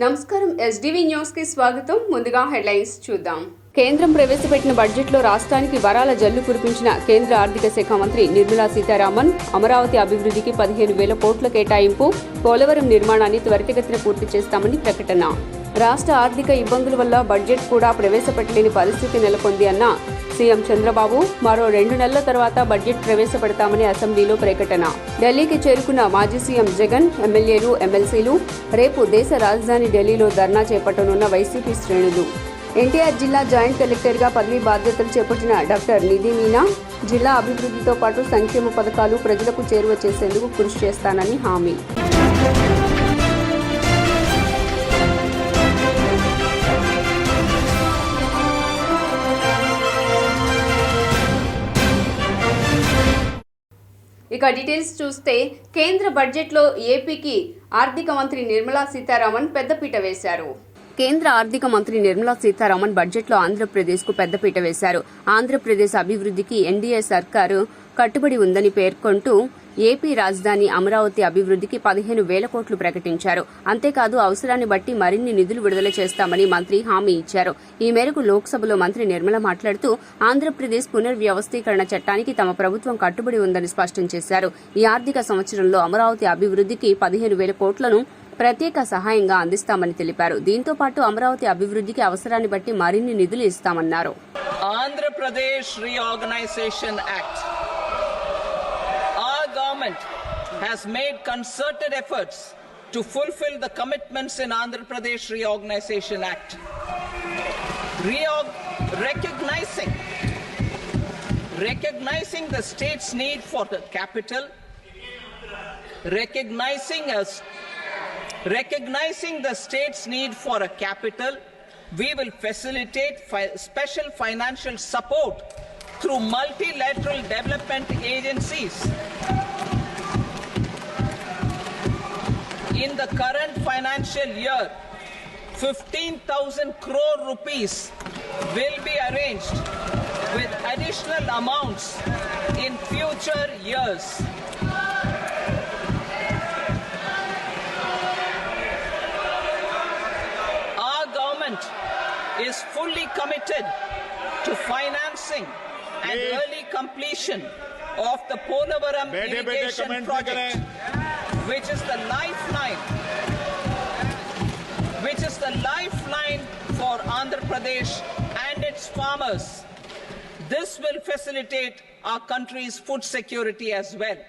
నమస్కారం SDV news కి స్వాగతం. ముందుగా హెడ్లైన్స్ చూద్దాం. కేంద్రం ప్రవేశపెట్టిన బడ్జెట్లో రాష్ట్రానికి వరాల జల్లు కురిపించిన కేంద్ర ఆర్థిక శాఖ మంత్రి నిర్మలా సీతారామన్ అమరావతి అభివృద్ధికి 15,000 కోట్ల కేటాయింపు, పోలవరం నిర్మాణాన్ని త్వరితగతిన పూర్తి చేస్తామని ప్రకటన. రాష్ట్ర ఆర్థిక ఇబ్బందుల వల్ల బడ్జెట్ కూడా ప్రవేశపెట్టలేని పరిస్థితి నెలకొంది అన్న సీఎం చంద్రబాబు మరో 2 నెలల తర్వాత బడ్జెట్ ప్రవేశపెడతామని అసెంబ్లీలో ప్రకటన. ఢిల్లీకి చేరుకున్న మాజీ సీఎం జగన్, ఎమ్మెల్యేలు, ఎమ్మెల్సీలు రేపు దేశ రాజధాని ఢిల్లీలో ధర్నా చేపట్టనున్న వైసీపీ శ్రేణులు. ఎన్టీఆర్ జిల్లా జాయింట్ కలెక్టర్గా పదవీ బాధ్యతలు చేపట్టిన డాక్టర్ నిధి మీనా జిల్లా అభివృద్ధితో పాటు సంక్షేమ పథకాలు ప్రజలకు చేరువ చేసేందుకు కృషి చేస్తానని హామీ. ఇక డీటెయిల్స్ చూస్తే కేంద్ర బడ్జెట్లో ఏపీకి ఆర్థిక మంత్రి నిర్మలా సీతారామన్ పెద్దపీట వేశారు. కేంద్ర ఆర్థిక మంత్రి నిర్మలా సీతారామన్ బడ్జెట్లో ఆంధ్రప్రదేశ్కు పెద్దపీట వేశారు. ఆంధ్రప్రదేశ్ అభివృద్ధికి ఎన్డీఏ సర్కారు కట్టుబడి ఉందని పేర్కొంటూ ఏపీ రాజధాని అమరావతి అభివృద్ధికి 15,000 కోట్లు ప్రకటించారు. అంతేకాదు అవసరాన్ని బట్టి మరిన్ని నిధులు విడుదల చేస్తామని మంత్రి హామీ ఇచ్చారు. ఈ మేరకు లోక్సభలో మంత్రి నిర్మల మాట్లాడుతూ ఆంధ్రప్రదేశ్ పునర్వ్యవస్థీకరణ చట్టానికి తమ ప్రభుత్వం కట్టుబడి ఉందని స్పష్టం చేశారు. ఈ ఆర్థిక సంవత్సరంలో అమరావతి అభివృద్ధికి 15,000 కోట్లను ప్రత్యేక సహాయంగా అందిస్తామని తెలిపారు. దీంతో పాటు అమరావతి అభివృద్ధికి అవసరాన్ని బట్టి మరిన్ని నిధులు ఇస్తామన్నారు. Andhra Pradesh reorganisation act Government has made concerted efforts to fulfill the commitments in Andhra Pradesh Reorganization Act. Recognizing the state's need for the capital, recognizing the state's need for a capital, we will facilitate special financial support through multilateral development agencies. In the current financial year, 15,000 crore rupees will be arranged with additional amounts in future years. Our government is fully committed to financing and early completion of the Polavaram irrigation project, which is the lifeline for Andhra Pradesh and its farmers. This will facilitate our country's food security as well.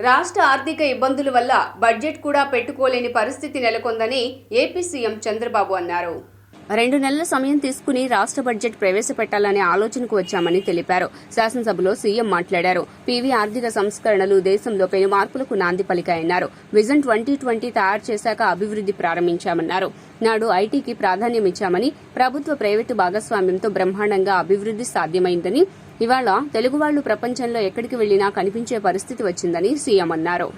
రాష్ట్ర ఆర్థిక ఇబ్బందుల వల్ల budget కూడా పెట్టుకోలేని పరిస్థితి నెలకొందని AP CM Chandrababu అన్నారు. 2 నెలల సమయం తీసుకుని రాష్ట్ర బడ్జెట్ ప్రవేశపెట్టాలనే ఆలోచనకు వచ్చామని తెలిపారు. శాసనసభలో సీఎం మాట్లాడారు. పీవీ ఆర్థిక సంస్కరణలు దేశంలో పెను మార్పులకు నాంది పలికాయన్నారు. విజన్ 2020 తయారు చేశాక అభివృద్ది ప్రారంభించామన్నారు. నాడు ఐటీకి ప్రాధాన్యం ఇచ్చామని, ప్రభుత్వ ప్రైవేటు భాగస్వామ్యంతో బ్రహ్మాండంగా అభివృద్ది సాధ్యమైందని, ఇవాళ తెలుగువాళ్లు ప్రపంచంలో ఎక్కడికి వెళ్లినా కనిపించే పరిస్థితి వచ్చిందని సీఎం అన్నారు.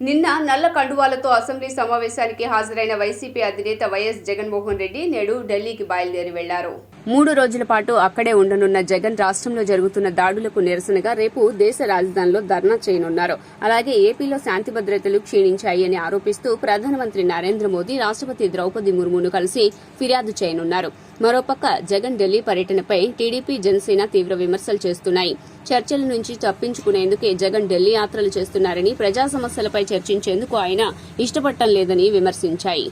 నిన్న నల్ల కండువాలతో అసెంబ్లీ సమావేశానికి హాజరైన వైసీపీ అధినేత వైఎస్ జగన్మోహన్ రెడ్డి నేడు ఢిల్లీకి బయలుదేరి వెళ్లారు. 3 రోజుల పాటు అక్కడే ఉండనున్న జగన్ రాష్ట్రంలో జరుగుతున్న దాడులకు నిరసనగా రేపు దేశ రాజధానిలో ధర్నా చేయనున్నారు. అలాగే ఏపీలో శాంతి భద్రతలు క్షీణించాయి అని ఆరోపిస్తూ ప్రధానమంత్రి నరేంద్ర మోదీ రాష్ట్రపతి ద్రౌపది ముర్మును కలిసి ఫిర్యాదు చేయనున్నారు. మరోపక్క జగన్ ఢిల్లీ పర్యటనపై టీడీపీ, జనసేన తీవ్ర విమర్శలు చేస్తున్నాయి. చర్చల నుంచి తప్పించుకునేందుకే జగన్ ఢిల్లీ యాత్రలు చేస్తున్నారని, ప్రజా సమస్యలపై చర్చించేందుకు ఆయన ఇష్టపడటం లేదని విమర్శించాయి.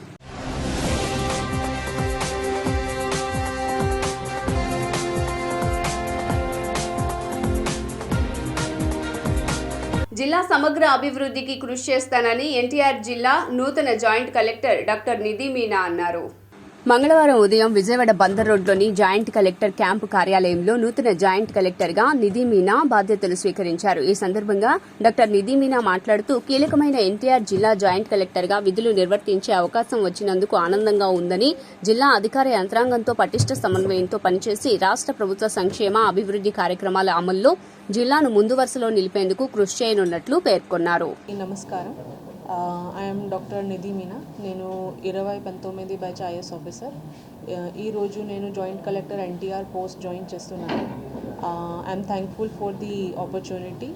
జిల్లా సమగ్ర అభివృద్ధికి కృషి చేస్తానని ఎన్టీఆర్ జిల్లా నూతన జాయింట్ కలెక్టర్ డాక్టర్ నిధి మీనా అన్నారు. మంగళవారం ఉదయం విజయవాడ బందర్ రోడ్లోని జాయింట్ కలెక్టర్ క్యాంపు కార్యాలయంలో నూతన జాయింట్ కలెక్టర్గా నిధి మీనా బాధ్యతలు స్వీకరించారు. ఈ సందర్భంగా డాక్టర్ నిధి మీనా మాట్లాడుతూ కీలకమైన ఎన్టీఆర్ జిల్లా జాయింట్ కలెక్టర్గా విధులు నిర్వర్తించే అవకాశం వచ్చినందుకు ఆనందంగా ఉందని, జిల్లా అధికార యంత్రాంగంతో పటిష్ట సమన్వయంతో పనిచేసి రాష్ట్ర ప్రభుత్వ సంక్షేమ, అభివృద్ది కార్యక్రమాల అమల్లో జిల్లాను ముందు వరుసలో నిలిపేందుకు కృషి చేయనున్నట్లు పేర్కొన్నారు. నమస్కారం. I am Dr. Nidhi Meena. నేను 2019 బ్యాచ్ ఐఎస్ ఆఫీసర్. ఈరోజు నేను joint collector NTR post join చేస్తున్నాను. I'm thankful for the opportunity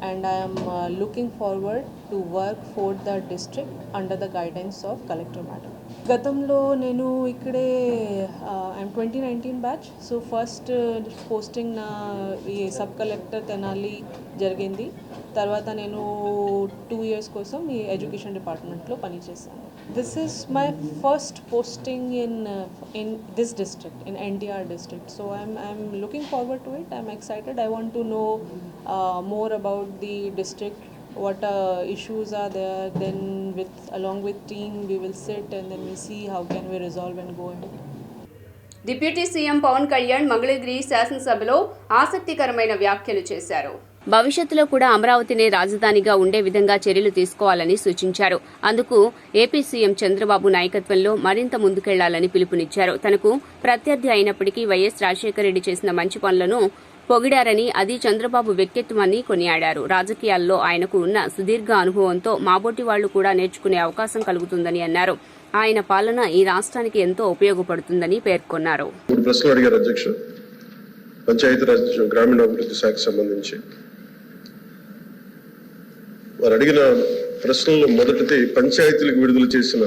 and I am looking forward to work for the district under the guidance of Collector Madam. గతంలో నేను ఇక్కడే I'm 2019 batch. So first posting నా ఈ sub collector Tenali జరిగింది. తర్వాత నేను 2 years కోసం ఈ ఎడ్యుకేషన్ డిపార్ట్మెంట్లో పనిచేశాను. This is my first posting in this district, in NTR district. So I'm looking forward to it. I'm excited. I want to know more about the district, what issues are there. Then along with team we will sit and then we see how can we resolve and go ahead. Deputy CM Pawan Kalyan Mangalagiri శాసనసభలో ఆసక్తికరమైన వ్యాఖ్యలు చేశారు. భవిష్యత్తులో కూడా అమరావతిని రాజధానిగా ఉండే విధంగా చర్యలు తీసుకోవాలని సూచించారు. అందుకు ఏపీ సీఎం చంద్రబాబు నాయకత్వంలో మరింత ముందుకెళ్లాలని పిలుపునిచ్చారు. తనకు ప్రత్యర్థి అయినప్పటికీ వైఎస్ రాజశేఖర రెడ్డి చేసిన మంచి పనులను పొగిడారని, అది చంద్రబాబు వ్యక్తిత్వాన్ని కొనియాడారు. రాజకీయాల్లో ఆయనకు ఉన్న సుదీర్ఘ అనుభవంతో మాబోటి వాళ్లు కూడా నేర్చుకునే అవకాశం కలుగుతుందని అన్నారు. ఆయన పాలన ఈ రాష్ట్రానికి ఎంతో ఉపయోగపడుతుందని పేర్కొన్నారు. పంచాయతీరాజ్ గ్రామీణాభివృద్ధి శాఖకు సంబంధించి వారు అడిగిన ప్రశ్నల్లో మొదటిది పంచాయతీలకు విడుదల చేసిన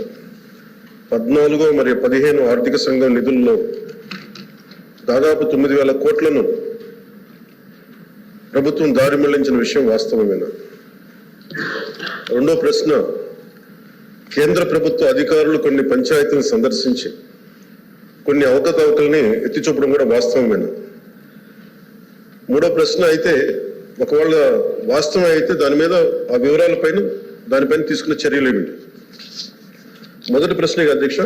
14 మరియు 15 ఆర్థిక సంఘం నిధుల్లో దాదాపు 9,000 కోట్లను ప్రభుత్వం దారి మళ్లించిన విషయం వాస్తవమేనా? రెండో ప్రశ్న, కేంద్ర ప్రభుత్వ అధికారులు కొన్ని పంచాయతీలను సందర్శించి కొన్ని అవకతవకల్ని ఎత్తి చూపడం కూడా వాస్తవమేనా? మూడో ప్రశ్న అయితే, ఒకవేళ వాస్తవం అయితే దాని మీద ఆ వివరాలపైన దానిపైన తీసుకున్న చర్యలు ఏమిటి? మొదటి ప్రశ్న అధ్యక్ష,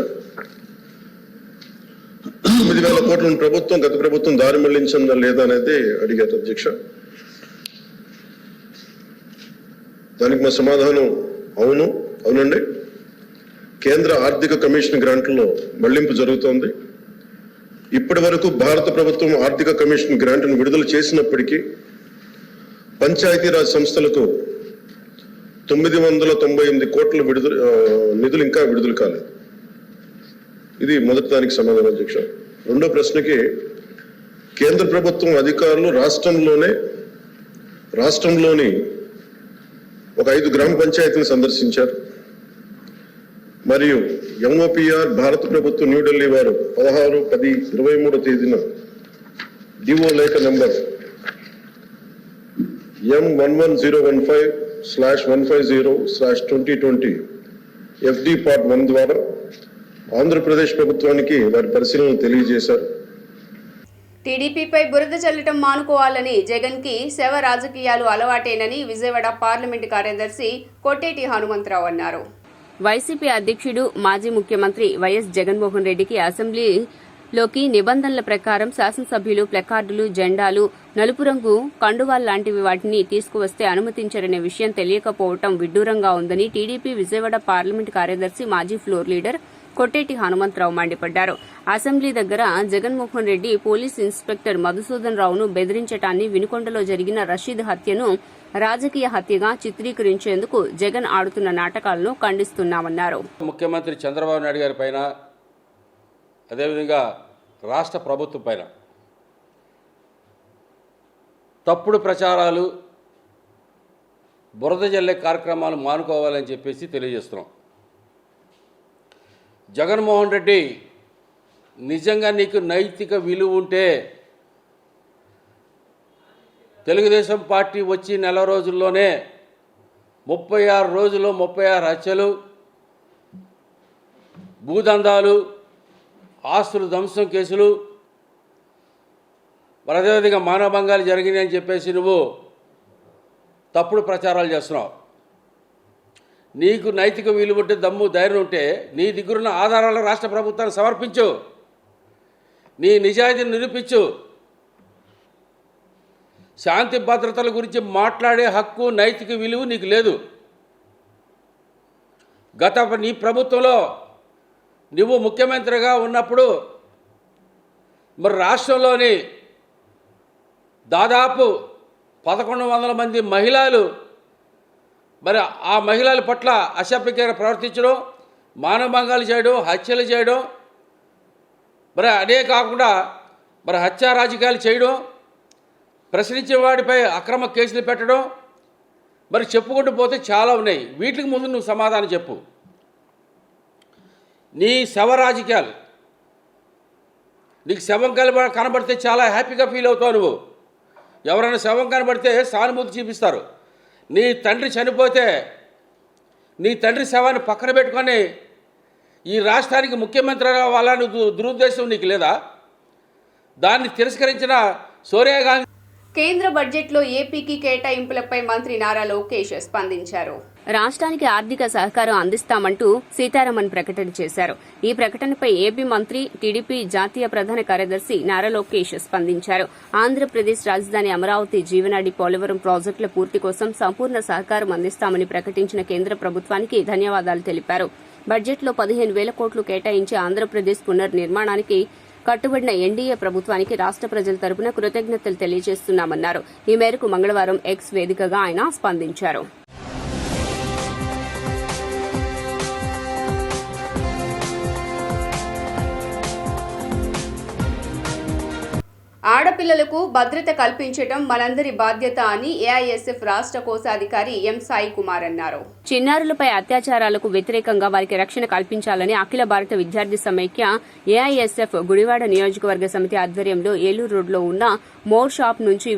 9,000 కోట్లను గత ప్రభుత్వం దారి మళ్లించిందా లేదా అనేది అడిగారు అధ్యక్ష. దానికి మా సమాధానం అవునండి. కేంద్ర ఆర్థిక కమిషన్ గ్రాంట్లలో మళ్లింపు జరుగుతోంది. ఇప్పటి వరకు భారత ప్రభుత్వం ఆర్థిక కమిషన్ గ్రాంట్ను విడుదల చేసినప్పటికీ పంచాయతీరాజ్ సంస్థలకు 998 కోట్ల నిధులు ఇంకా విడుదల కాలేదు. ఇది మొదటి దానికి సమాధానం అధ్యక్ష. రెండో ప్రశ్నకి, కేంద్ర ప్రభుత్వం అధికారులు రాష్ట్రంలోని ఒక 5 గ్రామ పంచాయతీని సందర్శించారు. మరియు ఎంఓపిఆర్ భారత ప్రభుత్వం న్యూఢిల్లీ వారు 16/10/23 తేదీన డిఓ లేఖ నెంబర్ M11015/150/2020 FD Part 1 ద్వారా ఆంధ్రప్రదేశ్ ప్రభుత్వానికి వారి పరిశీలనలు తెలియజేశారు. టీడీపీపై బురద చల్లటం మానుకోవాలని, జగన్ కి శవ రాజకీయాలు అలవాటేనని విజయవాడ పార్లమెంటు కార్యదర్శి కొట్టేటి హనుమంతరావు అన్నారు. వైసీపీ అధ్యక్షుడు మాజీ ముఖ్యమంత్రి వైఎస్ జగన్మోహన్ రెడ్డికి అసెంబ్లీలోకి నిబంధనల ప్రకారం శాసనసభ్యులు ప్లకార్డులు, జెండాలు, నలుపు రంగు కండువాల్లాంటివి వాటిని తీసుకువస్తే అనుమతించరనే విషయం తెలియకపోవటం విడ్డూరంగా ఉందని టీడీపీ విజయవాడ పార్లమెంటు కార్యదర్శి మాజీ ఫ్లోర్ లీడర్ కొట్టేటి హనుమంతరావు మండిపడ్డారు. అసెంబ్లీ దగ్గర జగన్మోహన్ రెడ్డి పోలీస్ ఇన్స్పెక్టర్ మధుసూదన్ రావును బెదిరించటాన్ని, వినుకొండలో జరిగిన రషీద్ హత్యను రాజకీయ హత్యగా చిత్రీకరించేందుకు జగన్ ఆడుతున్న నాటకాలను ఖండిస్తున్నామన్నారు. ముఖ్యమంత్రి చంద్రబాబు నాయుడు గారి పైన, అదేవిధంగా రాష్ట్ర ప్రభుత్వం పైన తప్పుడు ప్రచారాలు, బురద జల్లే కార్యక్రమాలు మానుకోవాలని చెప్పేసి తెలియజేస్తున్నాం. జగన్మోహన్ రెడ్డి, నిజంగా నీకు నైతిక విలువ ఉంటే తెలుగుదేశం పార్టీ వచ్చి నెల రోజుల్లోనే 36 రోజుల్లో 36 హత్యలు, భూదందాలు, ఆస్తులు ధ్వంసం కేసులు, మరి అదేవిధంగా మానభంగాలు జరిగినాయని చెప్పేసి నువ్వు తప్పుడు ప్రచారాలు చేస్తున్నావు. నీకు నైతిక విలువ ఉంటే, దమ్ము ధైర్యం ఉంటే నీ దగ్గరున్న ఆధారాలను రాష్ట్ర ప్రభుత్వానికి సమర్పించు, నీ నిజాయితీని నిరూపించు. శాంతి భద్రతల గురించి మాట్లాడే హక్కు, నైతిక విలువ నీకు లేదు. నీ ప్రభుత్వంలో నువ్వు ముఖ్యమంత్రిగా ఉన్నప్పుడు మరి రాష్ట్రంలోని దాదాపు 1,100 మంది మహిళలు, మరి ఆ మహిళల పట్ల అసభ్యకరంగా ప్రవర్తించడం, మానభంగాలు చేయడం, హత్యలు చేయడం, మరి అదే కాకుండా మరి హత్యా రాజకీయాలు చేయడం, ప్రశ్నించే వాడిపై అక్రమ కేసులు పెట్టడం, మరి చెప్పుకుంటూ పోతే చాలా ఉన్నాయి. వీటికి ముందు నువ్వు సమాధానం చెప్పు. నీ శవ రాజకీయాలు, నీకు శవం కనబడితే చాలా హ్యాపీగా ఫీల్ అవుతావు నువ్వు. ఎవరైనా శవం కనబడితే సానుభూతి చూపిస్తారు. నీ తండ్రి చనిపోతే నీ తండ్రి శవాన్ని పక్కన పెట్టుకొని ఈ రాష్ట్రానికి ముఖ్యమంత్రి అవ్వాలని దురుద్దేశం నీకు లేదా? దాన్ని తిరస్కరించిన సోనియా గాంధీ. కేంద్ర బడ్జెట్లో ఏపీకి కేటాయింపులపై మంత్రి నారా లోకేష్ స్పందించారు. రాష్ట్రానికి ఆర్థిక సహకారం అందిస్తామంటూ సీతారామన్ ప్రకటన చేశారు. ఈ ప్రకటనపై ఏపీ మంత్రి, టీడీపీ జాతీయ ప్రధాన కార్యదర్శి నారా లోకేష్ స్పందించారు. ఆంధ్రప్రదేశ్ రాజధాని అమరావతి, జీవనాడి, పోలవరం ప్రాజెక్టుల పూర్తి కోసం సంపూర్ణ సహకారం అందిస్తామని ప్రకటించిన కేంద్ర ప్రభుత్వానికి ధన్యవాదాలు తెలిపారు. బడ్జెట్లో 15,000 కోట్లు కేటాయించి ఆంధ్రప్రదేశ్ పునర్నిర్మాణానికి కట్టుబడిన ఎన్డీఏ ప్రభుత్వానికి రాష్ట్ర ప్రజల తరపున కృతజ్ఞతలు తెలియజేస్తున్నామన్నారు. ఈ మేరకు మంగళవారం ఎక్స్ వేదికగా ఆయన స్పందించారు. ఆడపిల్లలకు భద్రత కల్పించడం మనందరి బాధ్యత అని ఏఐఎస్ఎఫ్ రాష్ట్ర కోశాధికారి ఎం సాయి కుమార్ అన్నారు. చిన్నారులపై అత్యాచారాలకు వ్యతిరేకంగా వారికి రక్షణ కల్పించాలని అఖిల భారత విద్యార్థి సమైక్య ఏఐఎస్ఎఫ్ గుడివాడ నియోజకవర్గ సమితి ఆధ్వర్యంలో ఏలూరు రోడ్లో ఉన్న మోర్ షాప్ నుంచి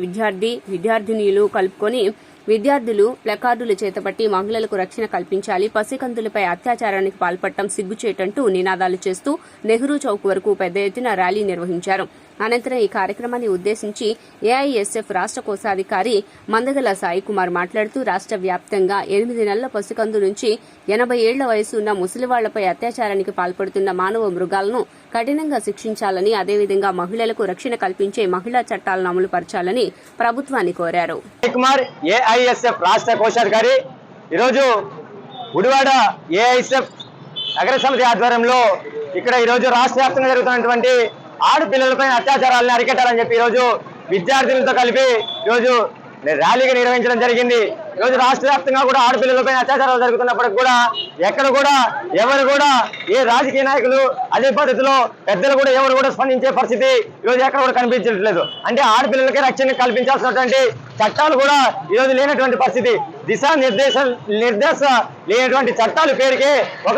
విద్యార్థినీలు కలుపుకొని విద్యార్థులు ప్లకార్డులు చేతపట్టి మహిళలకు రక్షణ కల్పించాలి, పసికందులపై అత్యాచారానికి పాల్పడటం సిగ్గుచేటంటూ నినాదాలు చేస్తూ నెహ్రూ చౌక్ వరకు పెద్ద ఎత్తున ర్యాలీ నిర్వహించారు. అనంతరం ఈ కార్యక్రమాన్ని ఉద్దేశించి ఏఐఎస్ఎఫ్ రాష్ట్ర కోశాధికారి మందగల సాయి కుమార్ మాట్లాడుతూ రాష్ట్ర వ్యాప్తంగా 8 నెలల పసికందు నుంచి 80 ఏళ్ల వయసు ఉన్న ముసలివాళ్లపై అత్యాచారానికి పాల్పడుతున్న మానవ మృగాలను కఠినంగా శిక్షించాలని, అదేవిధంగా మహిళలకు రక్షణ కల్పించే మహిళా చట్టాలను అమలు పరచాలని ప్రభుత్వాన్ని కోరారు. కుమార్ ఏఐఎస్ఎఫ్ రాష్ట్ర కోశాధికారి ఈరోజు గుడివాడ ఏఐఎస్ఎఫ్ నగర సమితి ఆధ్వర్యంలో ఇక్కడ ఈరోజు రాష్ట్ర వ్యాప్తంగా జరుగుతున్నటువంటి ఆడపిల్లలపై అత్యాచారాలను అరికట్టాలని చెప్పి ఈరోజు విద్యార్థులతో కలిపి ఈరోజు ర్యాలీగా నిర్వహించడం జరిగింది. ఈరోజు రాష్ట్ర వ్యాప్తంగా కూడా ఆడపిల్లలపై అత్యాచారాలు జరుగుతున్నప్పటికీ కూడా ఎక్కడ కూడా ఎవరు కూడా ఏ రాజకీయ నాయకులు అదే పద్ధతిలో పెద్దలు కూడా ఎవరు కూడా స్పందించే పరిస్థితి ఈరోజు ఎక్కడ కూడా కనిపించట్లేదు. అంటే ఆడపిల్లలకే రక్షణ కల్పించాల్సినటువంటి చట్టాలు కూడా ఈరోజు లేనటువంటి పరిస్థితి. నిర్దేశ లేనటువంటి చట్టాలు పేరుకే ఒక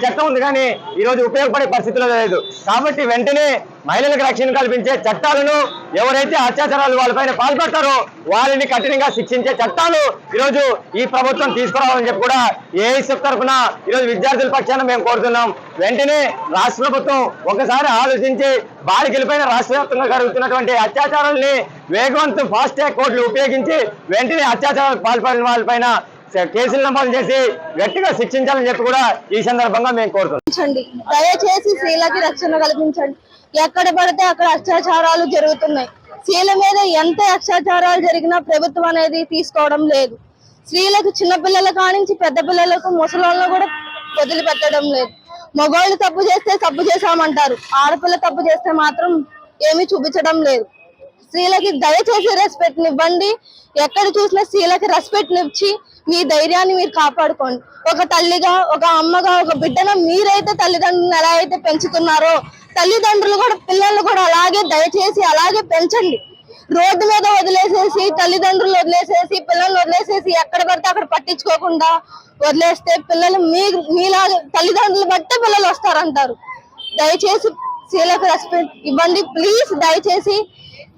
చట్టం ఉంది, కానీ ఈరోజు ఉపయోగపడే పరిస్థితిలో లేదు. కాబట్టి వెంటనే మహిళలకు రక్షణ కల్పించే చట్టాలను, ఎవరైతే అత్యాచారాలు వాళ్ళపైన పాల్పడతారో వారిని కఠినంగా శిక్షించే చట్టాలు ఈరోజు ఈ ప్రభుత్వం తీసుకురావాలని చెప్పి కూడా ఏఐఎస్ఎఫ్ తరఫున ఈరోజు విద్యార్థుల పక్షాన మేము కోరుతున్నాం. వెంటనే రాష్ట్ర ప్రభుత్వం ఒకసారి ఆలోచించి బాలికలపైన రాష్ట్ర వ్యాప్తంగా జరుగుతున్నటువంటి అత్యాచారాలని వేగవంతం ఫాస్ట్ ట్రాక్ కోర్టులు ఉపయోగించి వెంటనే అత్యాచారాలకు పాల్పడిన వాళ్ళపైన కేసులు నమోదు చేసి గట్టిగా శిక్షించాలని చెప్పి కూడా ఈ సందర్భంగా మేము కోరుతున్నాం. దయచేసి స్త్రీలకి రక్షణ కల్పించండి. ఎక్కడ పడితే అక్కడ అత్యాచారాలు జరుగుతున్నాయి. స్త్రీల మీద ఎంత అత్యాచారాలు జరిగినా ప్రభుత్వం అనేది తీసుకోవడం లేదు. స్త్రీలకు చిన్నపిల్లల కానించి పెద్ద పిల్లలకు ముసలాళ్ళను కూడా వదిలిపెట్టడం లేదు. మగవాళ్ళు తప్పు చేస్తే తప్పు చేశామంటారు, ఆడపిల్ల తప్పు చేస్తే మాత్రం ఏమీ చూపించడం లేదు. స్త్రీలకి దయచేసి రెస్పెక్ట్ ఇవ్వండి. ఎక్కడ చూసినా స్త్రీలకి రెస్పెక్ట్ ఇచ్చి మీ ధైర్యాన్ని మీరు కాపాడుకోండి. ఒక తల్లిగా, ఒక అమ్మగా, ఒక బిడ్డను మీరైతే తల్లిదండ్రులను ఎలా అయితే పెంచుతున్నారో తల్లిదండ్రులు కూడా పిల్లలు కూడా అలాగే దయచేసి అలాగే పెంచండి. రోడ్డు మీద వదిలేసేసి, తల్లిదండ్రులు వదిలేసేసి, పిల్లల్ని వదిలేసేసి ఎక్కడ పడితే అక్కడ పట్టించుకోకుండా వదిలేస్తే పిల్లలు మీలాగే తల్లిదండ్రులు బట్టే పిల్లలు వస్తారంటారు. దయచేసి స్త్రీలకు రెస్పెక్ట్ ఇవ్వండి ప్లీజ్. దయచేసి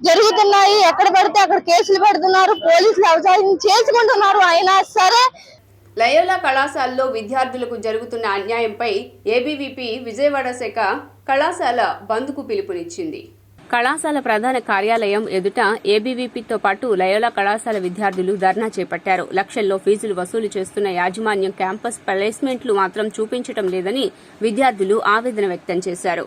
జరుగుతున్నాయి, ఎక్కడ పడితే అక్కడ కేసులు పెడుతున్నారు, పోలీసులు అవసరం చేసుకుంటున్నారు. అయినా సరే లయోలా కళాశాలలో విద్యార్థులకు జరుగుతున్న అన్యాయంపై ఏబీవీపీ విజయవాడ శాఖ కళాశాల బంద్కు పిలుపునిచ్చింది. కళాశాల ప్రధాన కార్యాలయం ఎదుట ఏబీవీపీతో పాటు లయోలా కళాశాల విద్యార్థులు ధర్నా చేపట్టారు. లక్షల్లో ఫీజులు వసూలు చేస్తున్న యాజమాన్యం క్యాంపస్ ప్లేస్మెంట్లు మాత్రం చూపించడం లేదని విద్యార్థులు ఆవేదన వ్యక్తం చేశారు.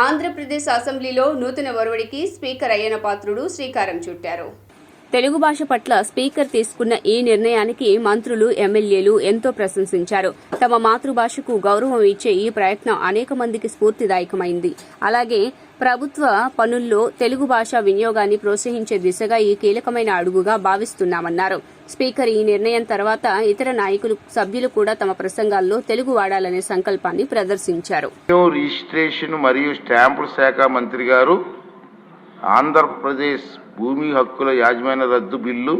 ఆంధ్రప్రదేశ్ అసెంబ్లీలో నూతన ఒరవడికి స్పీకర్ అయ్యన్న పాత్రుడు శ్రీకారం చుట్టారు. తెలుగు భాష పట్ల స్పీకర్ తీసుకున్న ఈ నిర్ణయానికి మంత్రులు, ఎమ్మెల్యేలు ఎంతో ప్రశంసించారు. తమ మాతృభాషకు గౌరవం ఇచ్చే ఈ ప్రయత్నం అనేక మందికి స్ఫూర్తిదాయకమైంది. అలాగే ప్రభుత్వ పనుల్లో తెలుగు భాష వినియోగాన్ని ప్రోత్సహించే దిశగా ఈ కీలకమైన అడుగుగా భావిస్తున్నామన్నారు. స్పీకర్ ఈ నిర్ణయం తర్వాత ఇతర నాయకులు, సభ్యులు కూడా తమ ప్రసంగాల్లో తెలుగు వాడాలనే సంకల్పాన్ని ప్రదర్శించారు. రిజిస్ట్రేషన్ మరియు స్టాంపుల శాఖ మంత్రి గారు ఆంధ్రప్రదేశ్ భూమి హక్కుల యాజమాన్య రద్దు బిల్లు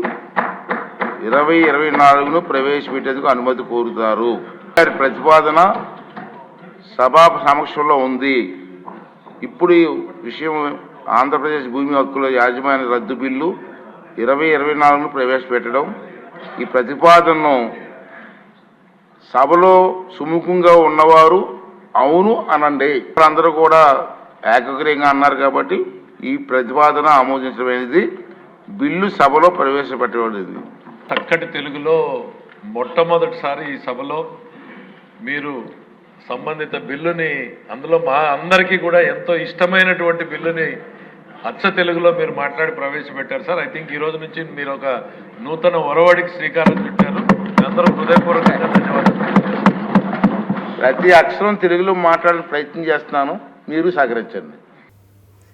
2024ను ప్రవేశపెట్టేందుకు అనుమతి కోరుతారు. వారి ప్రతిపాదన సభా సమక్షంలో ఉంది. ఇప్పుడు ఈ విషయం ఆంధ్రప్రదేశ్ భూమి హక్కుల యాజమాన్య రద్దు బిల్లు 2024ను ప్రవేశపెట్టడం, ఈ ప్రతిపాదనను సభలో సుముఖంగా ఉన్నవారు అవును అనండి. అందరూ కూడా ఏకగ్రీయంగా అన్నారు కాబట్టి ఈ ప్రతిపాదన ఆమోదించబడింది. బిల్లు సభలో ప్రవేశపెట్టబడింది. చక్కటి తెలుగులో మొట్టమొదటిసారి ఈ సభలో మీరు సంబంధిత బిల్లుని, అందులో మా అందరికీ కూడా ఎంతో ఇష్టమైనటువంటి బిల్లుని అచ్చ తెలుగులో మీరు మాట్లాడి ప్రవేశపెట్టారు సార్. ఐ థింక్ ఈ రోజు నుంచి మీరు ఒక నూతన ఒరవడికి శ్రీకారం చుట్టారు. అందరూ హృదయపూర్వకంగా ధన్యవాదాలు. ప్రతి అక్షరం తెలుగులో మాట్లాడే ప్రయత్నం చేస్తున్నాను, మీరు సహకరించండి.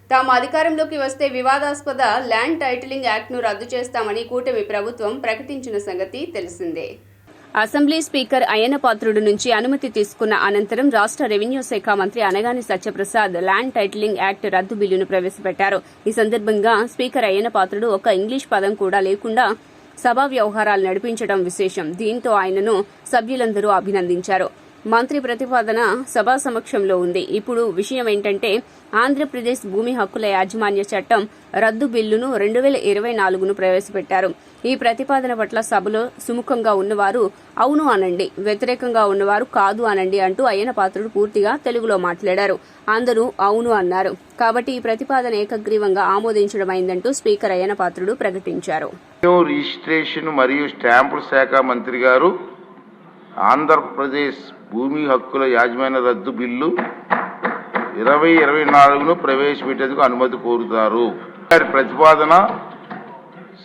తాము అధికారంలోకి వస్తే వివాదాస్పద ల్యాండ్ టైటిలింగ్ యాక్ట్ను రద్దు చేస్తామని కూటమి ప్రభుత్వం ప్రకటించిన సంగతి తెలిసిందే. అసెంబ్లీ స్పీకర్ అయ్యన్నపాత్రుడు నుంచి అనుమతి తీసుకున్న అనంతరం రాష్ట్ర రెవెన్యూ శాఖ మంత్రి Anagani Satyaprasad land titling act రద్దు బిల్లును ప్రవేశపెట్టారు. ఈ సందర్భంగా స్పీకర్ అయ్యన్నపాత్రుడు ఒక్క ఇంగ్లీష్ పదం కూడా లేకుండా సభా వ్యవహారాలు నడిపించడం విశేషం. దీంతో ఆయనను సభ్యులందరూ అభినందించారు. మంత్రి ప్రతిపాదన సభా సమక్షంలో ఉంది. ఇప్పుడు విషయం ఏంటంటే ఆంధ్రప్రదేశ్ భూమి హక్కుల యాజమాన్య చట్టం రద్దు బిల్లును 2024ను ప్రవేశపెట్టారు. ఈ ప్రతిపాదన పట్ల సభలో సుముఖంగా ఉన్నవారు అవును అనండి, వ్యతిరేకంగా ఉన్నవారు కాదు అనండి అంటూ అయ్యన్నపాత్రుడు పూర్తిగా తెలుగులో మాట్లాడారు. అందరూ అవును అన్నారు. కాబట్టి ఈ ప్రతిపాదన ఏకగ్రీవంగా ఆమోదించడమైందంటూ స్పీకర్ అయ్యన్నపాత్రుడు ప్రకటించారు. రిజిస్ట్రేషన్ మరియు స్టాంపుల శాఖ మంత్రి గారు ఆంధ్రప్రదేశ్ భూమి హక్కుల యాజమాన్య రద్దు బిల్లు 2024ను ప్రవేశపెట్టేందుకు అనుమతి కోరుతారు. వారి ప్రతిపాదన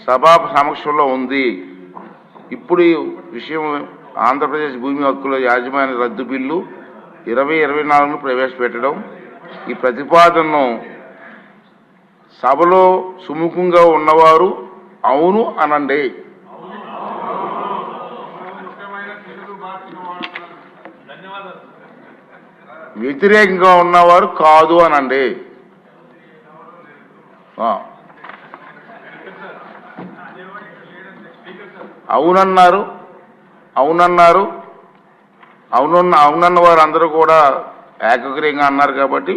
సభా సమక్షంలో ఉంది. ఇప్పుడు ఈ విషయం ఆంధ్రప్రదేశ్ భూమి హక్కుల యాజమాన్య రద్దు బిల్లు 2024ను ప్రవేశపెట్టడం, ఈ ప్రతిపాదనను సభలో సుముఖంగా ఉన్నవారు అవును అనండి. వ్యతిరేకంగా ఉన్నవారు కాదు అనండి. అవునన్నారు అవునన్నారు అవునన్న వారు అందరూ కూడా ఏకగ్రీయంగా అన్నారు కాబట్టి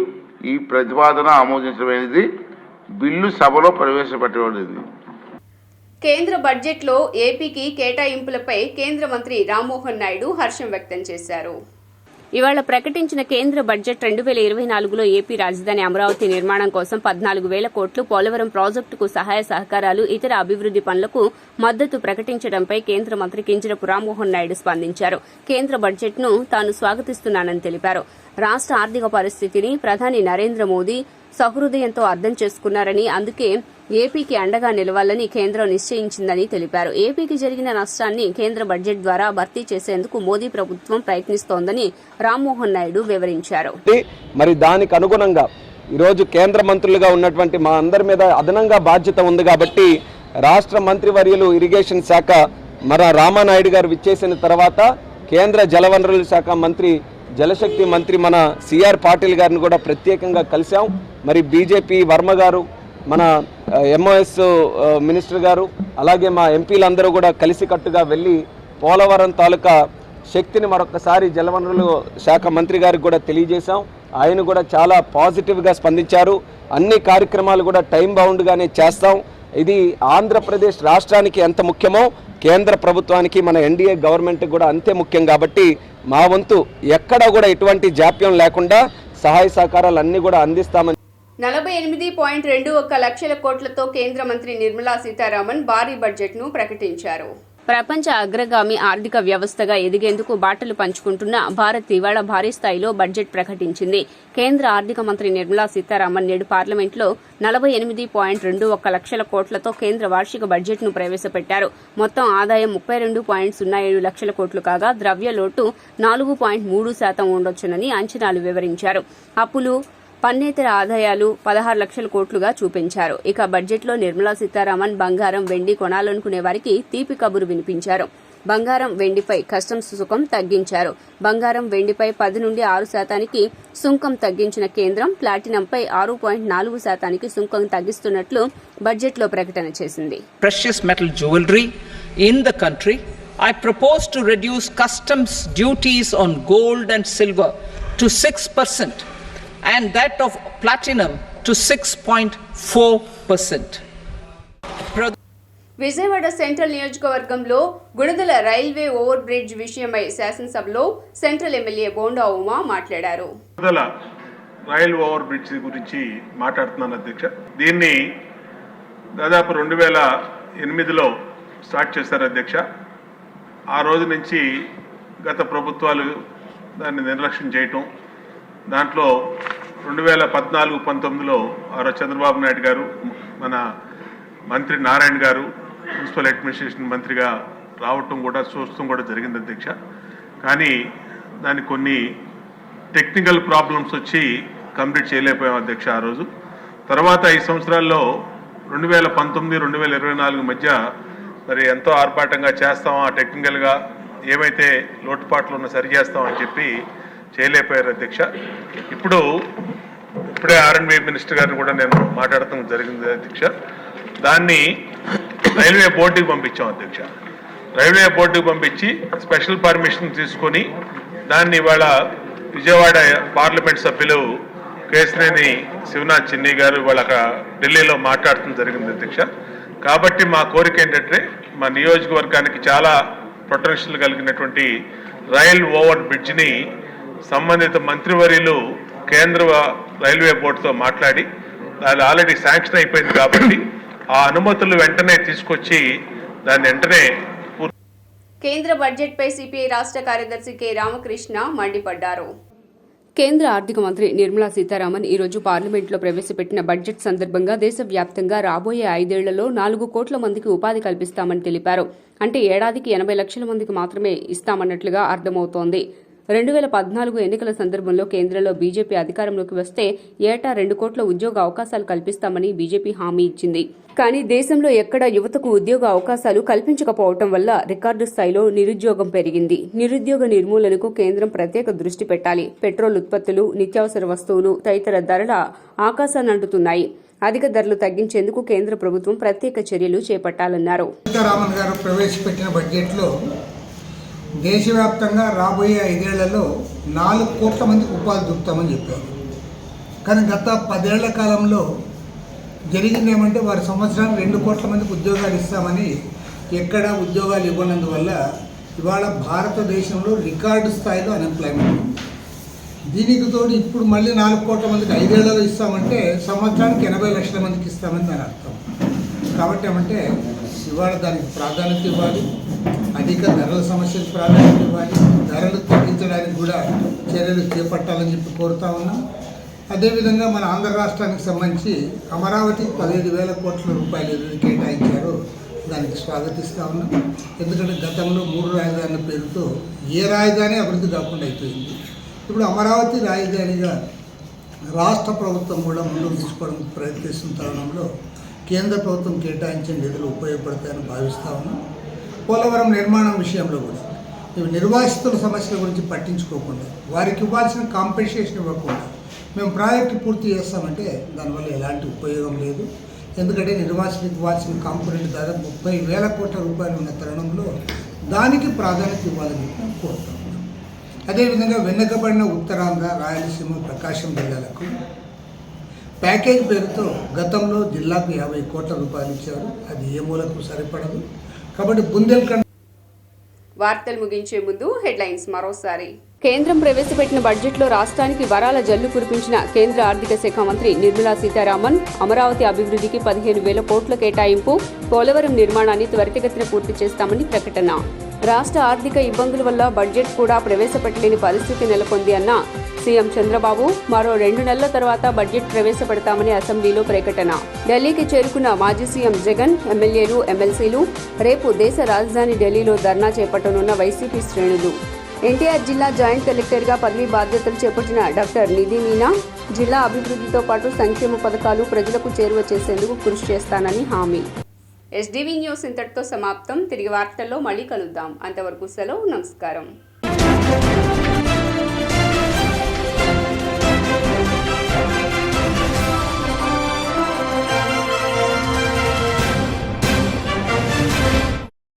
ఈ ప్రతిపాదన ఆమోదించబడింది. బిల్లు సభలో ప్రవేశపెట్టబడింది. కేంద్ర బడ్జెట్లో ఏపీకి కేటాయింపులపై కేంద్ర మంత్రి రామ్మోహన్ నాయుడు హర్షం వ్యక్తం చేశారు. ఇవాళ ప్రకటించిన కేంద్ర బడ్జెట్ 2024లో ఏపీ రాజధాని అమరావతి నిర్మాణం కోసం 14,000 కోట్లు, పోలవరం ప్రాజెక్టుకు సహాయ సహకారాలు, ఇతర అభివృద్ది పనులకు మద్దతు ప్రకటించడంపై కేంద్ర మంత్రి కింజరపు రామ్మోహన్ నాయుడు స్పందించారు. కేంద్ర బడ్జెట్ను తాను స్వాగతిస్తున్నానని తెలిపారు. రాష్ట్ర ఆర్థిక పరిస్థితిని ప్రధాని నరేంద్ర మోదీ సహృదయంతో అర్థం చేసుకున్నారని, అందుకే ఏపీకి అండగా నిలవాలని కేంద్రం నిశ్చయించిందని తెలిపారు. ఏపీకి జరిగిన నష్టాన్ని కేంద్ర బడ్జెట్ ద్వారా భర్తీ చేసేందుకు మోదీ ప్రభుత్వం ప్రయత్నిస్తోందని రామ్మోహన్ నాయుడు వివరించారు. మరి దానికి అనుగుణంగా ఈరోజు కేంద్ర మంత్రులుగా ఉన్నటువంటి మా అందరి మీద అదనంగా బాధ్యత ఉంది కాబట్టి రాష్ట్ర మంత్రివర్యులు ఇరిగేషన్ శాఖ మన రామానాయుడు గారు విచ్చేసిన తర్వాత కేంద్ర జలవనరుల శాఖ మంత్రి, జలశక్తి మంత్రి మన సిఆర్ పాటిల్ గారిని కూడా ప్రత్యేకంగా కలిశాం. మరి బీజేపీ వర్మ గారు, మన ఎంఓఎస్ మినిస్టర్ గారు, అలాగే మా ఎంపీలందరూ కూడా కలిసికట్టుగా వెళ్ళి పోలవరం తాలూకా శక్తిని మరొకసారి జలవనరుల శాఖ మంత్రి గారికి కూడా తెలియజేశాం. ఆయన కూడా చాలా పాజిటివ్గా స్పందించారు. అన్ని కార్యక్రమాలు కూడా టైం బౌండ్గానే చేస్తాం. ఇది ఆంధ్రప్రదేశ్ రాష్ట్రానికి ఎంత ముఖ్యమో కేంద్ర ప్రభుత్వానికి, మన ఎన్డీఏ గవర్నమెంట్ కూడా అంతే ముఖ్యం. కాబట్టి మా వంతు ఎక్కడా కూడా ఎటువంటి జాప్యం లేకుండా సహాయ సహకారాలు అన్ని కూడా అందిస్తామని 48.21 లక్షల కోట్లతో కేంద్ర మంత్రి నిర్మలా సీతారామన్ భారీ బడ్జెట్ను ప్రకటించారు. ప్రపంచ అగ్రగామి ఆర్థిక వ్యవస్థగా ఎదిగేందుకు బాటలు పంచుకుంటున్న భారత్ ఇవాళ భారీ స్థాయిలో బడ్జెట్ ప్రకటించింది. కేంద్ర ఆర్థిక మంత్రి నిర్మలా సీతారామన్ నేడు పార్లమెంట్లో 48.21 లక్షల కోట్లతో కేంద్ర వార్షిక బడ్జెట్ను ప్రవేశపెట్టారు. మొత్తం ఆదాయం 32.07 లక్షల కోట్లు కాగా ద్రవ్య లోటు 4.3% ఉండొచ్చునని అంచనాలు వివరించారు. అప్పులు, పన్నేతర ఆదాయాలు 16 లక్షల కోట్లుగా చూపించారు. ఇక బడ్జెట్లో నిర్మలా సీతారామన్ బంగారం, వెండి కొనాలనుకునే వారికి తీపి కబురు వినిపించారు. బంగారం, వెండిపై కస్టమ్స్ సుంకం తగ్గించారు. బంగారం, వెండిపై 10 నుండి 6% సుంకం తగ్గించిన కేంద్రం ప్లాటినంపై 6.4% సుంకం తగ్గిస్తున్నట్లు బడ్జెట్లో ప్రకటన చేసింది. Precious metal jewelry in the country, I propose to reduce customs duties on gold and silver to 6%. And that of platinum to 6.4%. Vijayawada central నియోజకవర్గంలో గుణదల రైల్వే ఓవర్ బ్రిడ్జ్ విషయమై శాసనసభలో సెంట్రల్ ఎమ్మెల్యే బోండా ఉమా మాట్లాడారు. గుణదల రైల్ ఓవర్ బ్రిడ్జ్ గురించి మాట్లాడుతున్నాను అధ్యక్ష. దీన్ని దాదాపు 2008లో start చేశారు అధ్యక్ష. ఆ రోజు నుంచి గత ప్రభుత్వాలు దాన్ని నిర్లక్ష్యం చేయటం, దాంట్లో 2014-19లో చంద్రబాబు నాయుడు గారు, మన మంత్రి నారాయణ గారు మున్సిపల్ అడ్మినిస్ట్రేషన్ మంత్రిగా రావటం కూడా చూడటం కూడా జరిగింది అధ్యక్ష. కానీ దానికి కొన్ని టెక్నికల్ ప్రాబ్లమ్స్ వచ్చి కంప్లీట్ చేయలేకపోయాం అధ్యక్ష ఆ రోజు. తర్వాత 5 సంవత్సరాల్లో 2019-2024 మధ్య మరి ఎంతో ఆర్భాటంగా చేస్తామా, టెక్నికల్గా ఏమైతే లోటుపాట్లు ఉన్నా సరి చేస్తామని చెప్పి చేయలేకపోయారు అధ్యక్ష. ఇప్పుడే R&B మినిస్టర్ గారిని కూడా నేను మాట్లాడటం జరిగింది అధ్యక్ష. దాన్ని రైల్వే బోర్డుకి పంపించాం అధ్యక్ష. రైల్వే బోర్డుకి పంపించి స్పెషల్ పర్మిషన్ తీసుకొని దాన్ని ఇవాళ విజయవాడ పార్లమెంట్ సభ్యులు కేశినేని శివనాథ్ చిన్ని గారు ఇవాళ ఢిల్లీలో మాట్లాడటం జరిగింది అధ్యక్ష. కాబట్టి మా కోరిక ఏంటంటే మా నియోజకవర్గానికి చాలా పొటెన్షియల్ కలిగినటువంటి రైల్ ఓవర్ బ్రిడ్జ్ని సంబంధిత మంత్రివర్యులు కేంద్ర రైల్వే బోర్డుతో మాట్లాడి అది ఆల్రెడీ శాంక్షన్ అయిపోయింది కాబట్టి ఆ అనుమతులు వెంటనే తీసుకొచ్చి దాన్ని వెంటనే కేంద్ర బడ్జెట్పై సిపిఐ రాష్ట్ర కార్యదర్శి కె రామకృష్ణ మండిపడ్డారు. కేంద్ర ఆర్థిక మంత్రి నిర్మలా సీతారామన్ ఈ రోజు పార్లమెంట్లో ప్రవేశపెట్టిన బడ్జెట్ సందర్భంగా దేశవ్యాప్తంగా రాబోయే 5 ఏళ్లలో 4 కోట్ల మందికి ఉపాధి కల్పిస్తామని తెలిపారు. అంటే ఏడాదికి 80 లక్షల మందికి మాత్రమే ఇస్తామన్నట్లుగా అర్థమవుతోంది. 2014 ఎన్నికల సందర్భంలో కేంద్రంలో బీజేపీ అధికారంలోకి వస్తే ఏటా 2 కోట్ల ఉద్యోగ అవకాశాలు కల్పిస్తామని బీజేపీ హామీ ఇచ్చింది. కానీ దేశంలో ఎక్కడ యువతకు ఉద్యోగ అవకాశాలు కల్పించకపోవడం వల్ల రికార్డు స్థాయిలో నిరుద్యోగం పెరిగింది. నిరుద్యోగ నిర్మూలనకు కేంద్రం ప్రత్యేక దృష్టి పెట్టాలి. పెట్రోల్ ఉత్పత్తులు, నిత్యావసర వస్తువులు తదితర ధరల ఆకాశాన్నంటుతున్నాయి. అధిక ధరలు తగ్గించేందుకు కేంద్ర ప్రభుత్వం ప్రత్యేక చర్యలు చేపట్టాలన్నారు. సీతారామన్ గారు ప్రవేశపెట్టిన బడ్జెట్లో దేశవ్యాప్తంగా రాబోయే 5 ఏళ్లలో 4 కోట్ల మందికి ఉపాధి దొరుకుతామని చెప్పారు. కానీ గత 10 ఏళ్ల కాలంలో జరిగింది ఏమంటే వారి సంవత్సరానికి 2 కోట్ల మందికి ఉద్యోగాలు ఇస్తామని ఎక్కడా ఉద్యోగాలు ఇవ్వనందువల్ల ఇవాళ భారతదేశంలో రికార్డు స్థాయిలో అన్ఎంప్లాయ్మెంట్ ఉంది. దీనికి తోడు ఇప్పుడు మళ్ళీ 4 కోట్ల మందికి 5 ఏళ్లలో ఇస్తామంటే సంవత్సరానికి 80 లక్షల మందికి ఇస్తామని దాని అర్థం. కాబట్టి ఏమంటే ఇవాళ దానికి ప్రాధాన్యత ఇవ్వాలి, అధిక ధరల సమస్యకు ప్రాధాన్యత ఇవ్వాలి, ధరలు తగ్గించడానికి కూడా చర్యలు చేపట్టాలని చెప్పి కోరుతా ఉన్నాం. అదేవిధంగా మన ఆంధ్ర రాష్ట్రానికి సంబంధించి అమరావతికి 15,000 కోట్ల రూపాయలు ఏదైతే కేటాయించారో దానికి స్వాగతిస్తూ ఉన్నాం. ఎందుకంటే గతంలో 3 రాజధానుల పేరుతో ఏ రాజధాని అభివృద్ధి కాకుండా అయిపోయింది. ఇప్పుడు అమరావతి రాజధానిగా రాష్ట్ర ప్రభుత్వం కూడా ముందుకు తీసుకోవడం ప్రయత్నిస్తున్న తరుణంలో కేంద్ర ప్రభుత్వం కేటాయించిన నిధులు ఉపయోగపడతాయని భావిస్తూ ఉన్నాం. పోలవరం నిర్మాణం విషయంలో కూడా ఇవి నిర్వాసితుల సమస్యల గురించి పట్టించుకోకుండా వారికి ఇవ్వాల్సిన కాంపెన్సేషన్ ఇవ్వకుండా మేము ప్రాజెక్టు పూర్తి చేస్తామంటే దానివల్ల ఎలాంటి ఉపయోగం లేదు. ఎందుకంటే నిర్వాసితులకు ఇవ్వాల్సిన కాంపోనెంట్ దాదాపు 30,000 కోట్ల రూపాయలు ఉన్న తరుణంలో దానికి ప్రాధాన్యత ఇవ్వాలని మేము కోరుతాం. అదేవిధంగా వెనుకబడిన ఉత్తరాంధ్ర, రాయలసీమ, ప్రకాశం జిల్లాలకు ప్యాకేజ్ పేరుతో గతంలో జిల్లాకు 50 కోట్ల రూపాయలు ఇచ్చారు. అది ఏ మూలకు సరిపడదు. కాబట్టి బుందేల్ఖండ్. వార్తలు ముగించే ముందు హెడ్లైన్స్ మరోసారి. కేంద్రం ప్రవేశపెట్టిన బడ్జెట్లో రాష్ట్రానికి వరాల జల్లు కురిపించిన కేంద్ర ఆర్థిక శాఖ మంత్రి నిర్మలా సీతారామన్ అమరావతి అభివృద్ధికి 15,000 కోట్ల కేటాయింపు, పోలవరం నిర్మాణాన్ని త్వరితగతిన పూర్తి చేస్తామని ప్రకటన. రాష్ట్ర ఆర్థిక ఇబ్బందుల వల్ల బడ్జెట్ కూడా ప్రవేశపెట్టలేని పరిస్థితి నెలకొంది అన్న సీఎం చంద్రబాబు మరో 2 నెలల తర్వాత బడ్జెట్ ప్రవేశపెడతామని అసెంబ్లీలో ప్రకటన. ఢిల్లీకి చేరుకున్న మాజీ సీఎం జగన్, ఎమ్మెల్యేలు, ఎమ్మెల్సీలు రేపు దేశ రాజధాని ఢిల్లీలో ధర్నా చేపట్టనున్న వైసీపీ శ్రేణులు. ఎన్టీఆర్ జిల్లా జాయింట్ కలెక్టర్గా పదవీ బాధ్యతలు చేపట్టిన డాక్టర్ నిధి మీనా జిల్లా అభివృద్ధితో పాటు సంక్షేమ పథకాలు ప్రజలకు చేరువ చేసేందుకు కృషి చేస్తానని హామీ. ఎస్డీవీ న్యూస్ ఇంతటితో సమాప్తం. తిరిగి వార్తల్లో మళ్ళీ కలుద్దాం. అంతవరకు సెలవు. నమస్కారం.